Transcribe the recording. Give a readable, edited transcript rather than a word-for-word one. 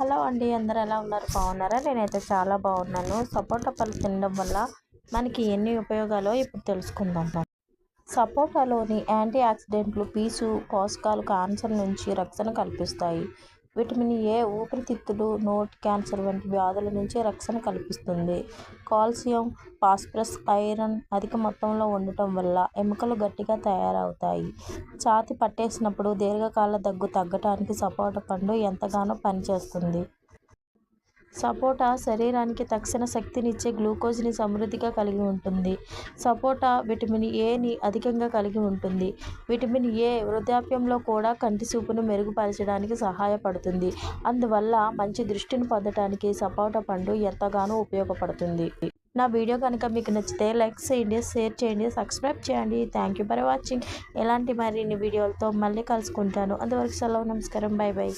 Hello అండి, అందరూ ఎలా ఉన్నారు? బాగున్నారా? నేనైతే చాలా బాగున్నాను. సపోటా పళ్ళు తినడం వల్ల మనకి ఎన్ని ఉపయోగాలో ఇప్పుడు తెలుసుకుందాం. సపోటాలోని యాంటీ ఆక్సిడెంట్లు పీచు పోషకాలు క్యాన్సర్ నుంచి రక్షణ కల్పిస్తాయి. విటమిన్ ఏ ఊపిరితిత్తులు, నోటి క్యాన్సర్ వంటి వ్యాధుల నుంచి రక్షణ కల్పిస్తుంది. కాల్షియం, ఫాస్ఫరస్, ఐరన్ అధిక మొత్తంలో ఉండటం వల్ల ఎముకలు గట్టిగా తయారవుతాయి. ఛాతీ పట్టేసినప్పుడు దీర్ఘకాల దగ్గు తగ్గటానికి సపోటా పండు ఎంతగానో పనిచేస్తుంది. సపోటా శరీరానికి తక్షణ శక్తినిచ్చే గ్లూకోజ్ని సమృద్ధిగా కలిగి ఉంటుంది. సపోటా విటమిన్ ఏని అధికంగా కలిగి ఉంటుంది. విటమిన్ ఏ వృద్ధాప్యంలో కూడా కంటి చూపును మెరుగుపరచడానికి సహాయపడుతుంది. అందువల్ల మంచి దృష్టిని పొందటానికి సపోటా పండు ఎంతగానో ఉపయోగపడుతుంది. నా వీడియో కనుక మీకు నచ్చితే లైక్ చేయండి, షేర్ చేయండి, సబ్స్క్రైబ్ చేయండి. Thank you for watching. ఇలాంటి మరిన్ని వీడియోలతో మళ్ళీ కలుసుకుంటాను. అంతవరకు సెలవు, నమస్కారం, బై బై.